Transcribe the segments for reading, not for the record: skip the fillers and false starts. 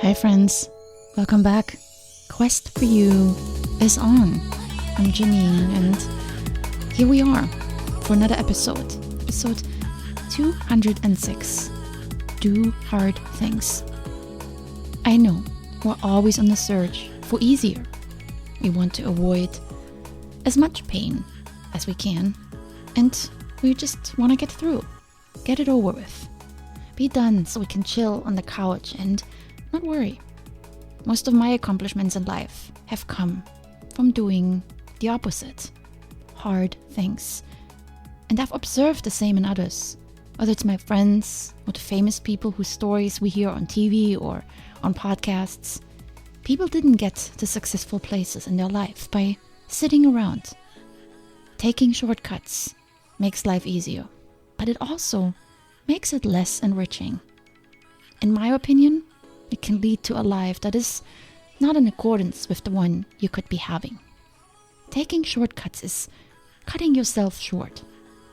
Hi friends, welcome back. Quest for You is on. I'm Janine and here we are for another episode 206. Do hard things. I know we're always on the search for easier. We want to avoid as much pain as we can, and we just want to get through, get it over with, be done so we can chill on the couch and not worry. Most of my accomplishments in life have come from doing the opposite, hard things. And I've observed the same in others, whether it's my friends or the famous people whose stories we hear on TV or on podcasts. People didn't get to successful places in their life by sitting around. Taking shortcuts makes life easier, but it also makes it less enriching. In my opinion, it can lead to a life that is not in accordance with the one you could be having. Taking shortcuts is cutting yourself short.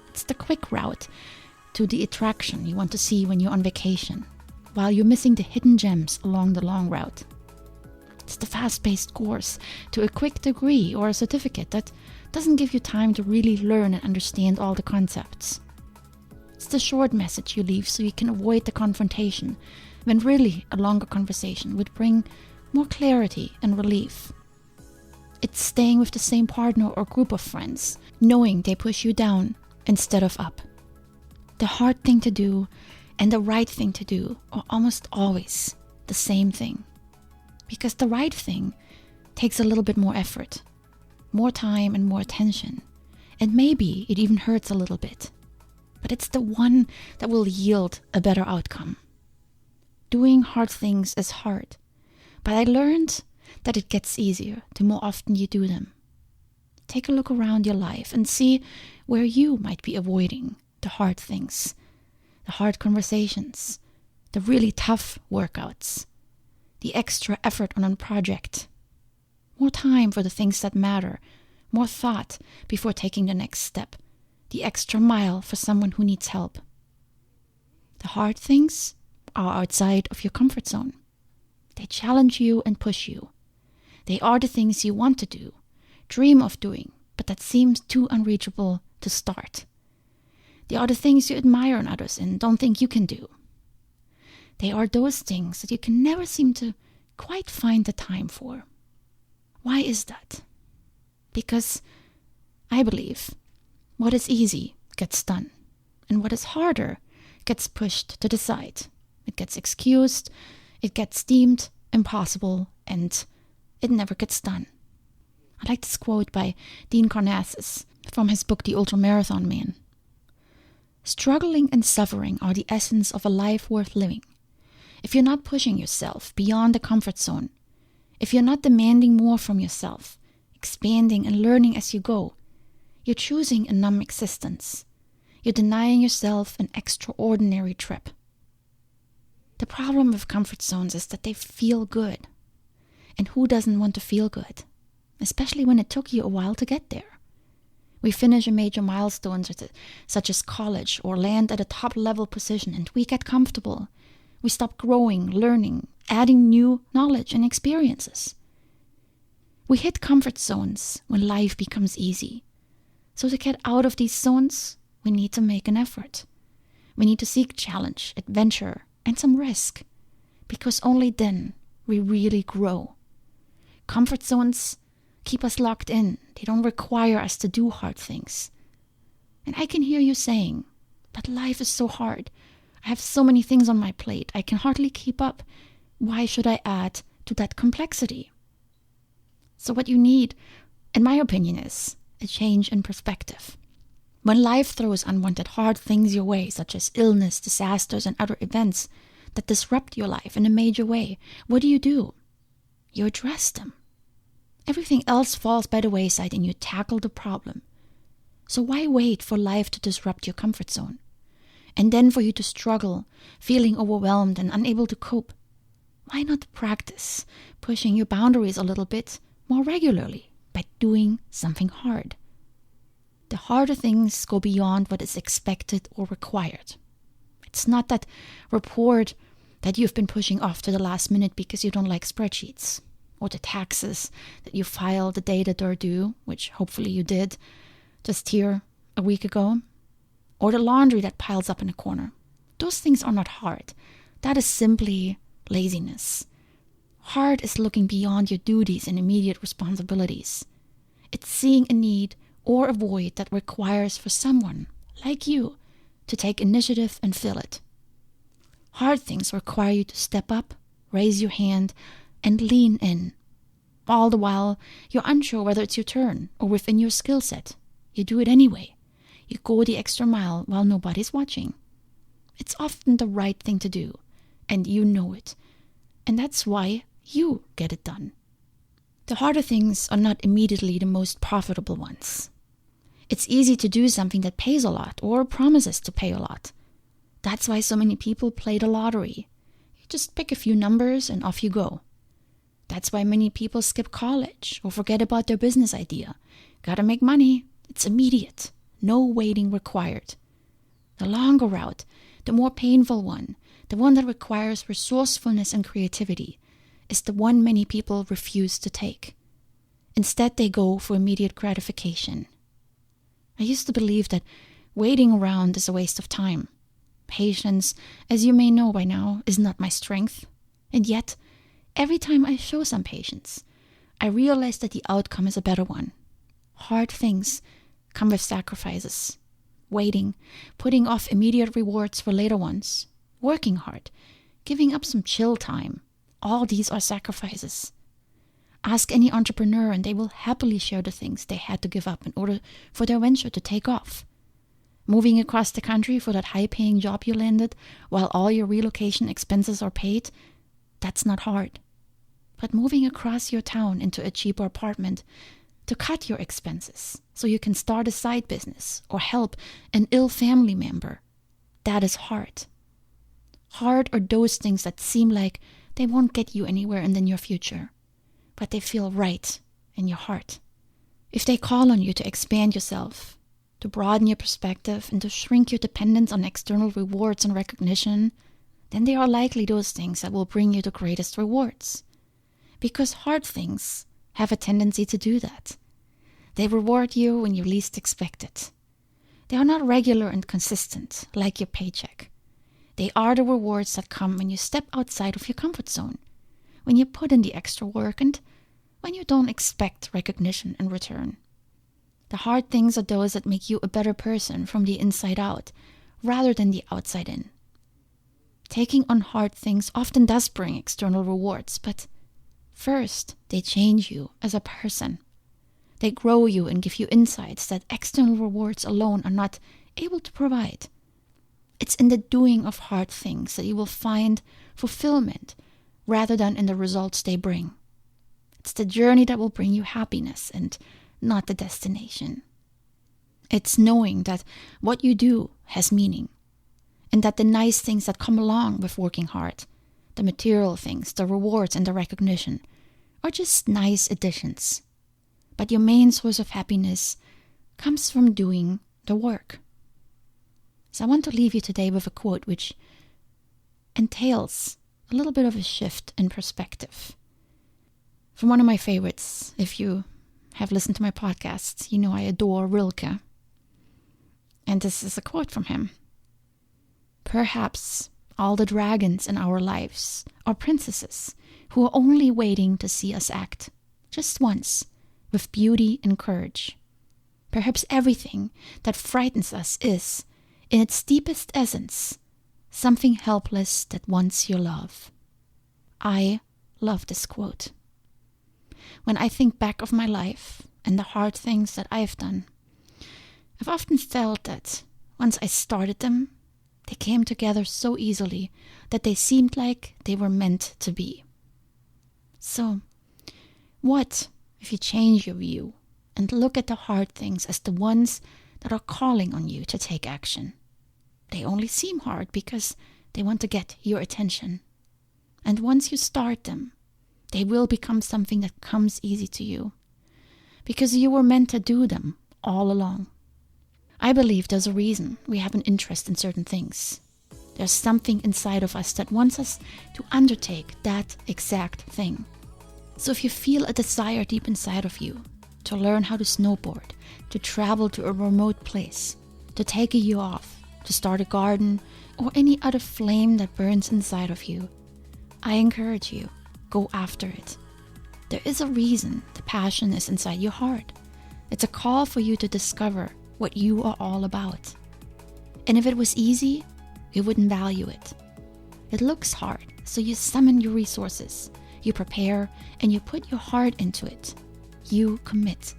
It's the quick route to the attraction you want to see when you're on vacation, while you're missing the hidden gems along the long route. It's the fast-paced course to a quick degree or a certificate that doesn't give you time to really learn and understand all the concepts. It's the short message you leave so you can avoid the confrontation, when really a longer conversation would bring more clarity and relief. It's staying with the same partner or group of friends, knowing they push you down instead of up. The hard thing to do and the right thing to do are almost always the same thing. Because the right thing takes a little bit more effort, more time and more attention, and maybe it even hurts a little bit. But it's the one that will yield a better outcome. Doing hard things is hard, but I learned that it gets easier the more often you do them. Take a look around your life and see where you might be avoiding the hard things, the hard conversations, the really tough workouts, the extra effort on a project, more time for the things that matter, more thought before taking the next step, the extra mile for someone who needs help. The hard things are outside of your comfort zone. They challenge you and push you. They are the things you want to do, dream of doing, but that seems too unreachable to start. They are the things you admire in others and don't think you can do. They are those things that you can never seem to quite find the time for. Why is that? Because I believe what is easy gets done, and what is harder gets pushed to the side. It gets excused, it gets deemed impossible, and it never gets done. I like this quote by Dean Karnazes from his book The Ultramarathon Man. Struggling and suffering are the essence of a life worth living. If you're not pushing yourself beyond the comfort zone, if you're not demanding more from yourself, expanding and learning as you go, you're choosing a numb existence. You're denying yourself an extraordinary trip. The problem with comfort zones is that they feel good. And who doesn't want to feel good? Especially when it took you a while to get there. We finish a major milestone such as college or land at a top-level position and we get comfortable. We stop growing, learning, adding new knowledge and experiences. We hit comfort zones when life becomes easy. So to get out of these zones, we need to make an effort. We need to seek challenge, adventure, and some risk. Because only then we really grow. Comfort zones keep us locked in. They don't require us to do hard things. And I can hear you saying, but life is so hard. I have so many things on my plate. I can hardly keep up. Why should I add to that complexity? So what you need, in my opinion, is a change in perspective. When life throws unwanted hard things your way, such as illness, disasters, and other events that disrupt your life in a major way, what do? You address them. Everything else falls by the wayside and you tackle the problem. So why wait for life to disrupt your comfort zone? And then for you to struggle, feeling overwhelmed and unable to cope? Why not practice pushing your boundaries a little bit more regularly by doing something hard? The harder things go beyond what is expected or required. It's not that report that you've been pushing off to the last minute because you don't like spreadsheets, or the taxes that you file the day that they're due, which hopefully you did just here a week ago, or the laundry that piles up in a corner. Those things are not hard. That is simply laziness. Hard is looking beyond your duties and immediate responsibilities. It's seeing a need or a void that requires for someone, like you, to take initiative and fill it. Hard things require you to step up, raise your hand, and lean in. All the while, you're unsure whether it's your turn or within your skill set. You do it anyway. You go the extra mile while nobody's watching. It's often the right thing to do, and you know it. And that's why you get it done. The harder things are not immediately the most profitable ones. It's easy to do something that pays a lot or promises to pay a lot. That's why so many people play the lottery. You just pick a few numbers and off you go. That's why many people skip college or forget about their business idea. Gotta make money. It's immediate. No waiting required. The longer route, the more painful one, the one that requires resourcefulness and creativity, is the one many people refuse to take. Instead, they go for immediate gratification. I used to believe that waiting around is a waste of time. Patience, as you may know by now, is not my strength. And yet, every time I show some patience, I realize that the outcome is a better one. Hard things come with sacrifices. Waiting, putting off immediate rewards for later ones, working hard, giving up some chill time. All these are sacrifices. Ask any entrepreneur and they will happily share the things they had to give up in order for their venture to take off. Moving across the country for that high-paying job you landed while all your relocation expenses are paid, that's not hard. But moving across your town into a cheaper apartment to cut your expenses so you can start a side business or help an ill family member, that is hard. Hard are those things that seem like they won't get you anywhere in the near future, but they feel right in your heart. If they call on you to expand yourself, to broaden your perspective, and to shrink your dependence on external rewards and recognition, then they are likely those things that will bring you the greatest rewards. Because hard things have a tendency to do that. They reward you when you least expect it. They are not regular and consistent, like your paycheck. They are the rewards that come when you step outside of your comfort zone, when you put in the extra work, and when you don't expect recognition in return. The hard things are those that make you a better person from the inside out, rather than the outside in. Taking on hard things often does bring external rewards, but first, they change you as a person. They grow you and give you insights that external rewards alone are not able to provide. It's in the doing of hard things that you will find fulfillment rather than in the results they bring. It's the journey that will bring you happiness and not the destination. It's knowing that what you do has meaning and that the nice things that come along with working hard, the material things, the rewards and the recognition, are just nice additions. But your main source of happiness comes from doing the work. So I want to leave you today with a quote which entails a little bit of a shift in perspective. From one of my favorites, if you have listened to my podcasts, you know I adore Rilke. And this is a quote from him. "Perhaps all the dragons in our lives are princesses who are only waiting to see us act, just once, with beauty and courage. Perhaps everything that frightens us is, in its deepest essence, something helpless that wants your love." I love this quote. When I think back of my life and the hard things that I've done, I've often felt that once I started them, they came together so easily that they seemed like they were meant to be. So, what if you change your view and look at the hard things as the ones that are calling on you to take action? They only seem hard because they want to get your attention. And once you start them, they will become something that comes easy to you, because you were meant to do them all along. I believe there's a reason we have an interest in certain things. There's something inside of us that wants us to undertake that exact thing. So if you feel a desire deep inside of you to learn how to snowboard, to travel to a remote place, to take a year off, to start a garden, or any other flame that burns inside of you, I encourage you, go after it. There is a reason the passion is inside your heart. It's a call for you to discover what you are all about. And if it was easy, you wouldn't value it. It looks hard, so you summon your resources, you prepare, and you put your heart into it. You commit.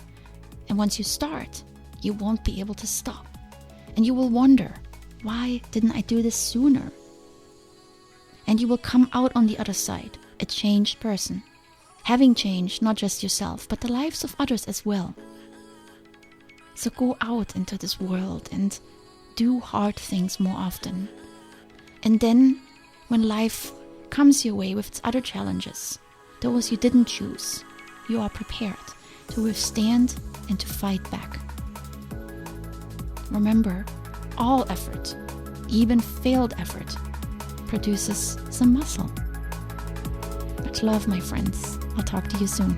And once you start, you won't be able to stop. And you will wonder, why didn't I do this sooner? And you will come out on the other side, a changed person, having changed not just yourself, but the lives of others as well. So go out into this world and do hard things more often. And then, when life comes your way with its other challenges, those you didn't choose, you are prepared to withstand and to fight back. Remember, all effort, even failed effort, produces some muscle. Much love, my friends. I'll talk to you soon.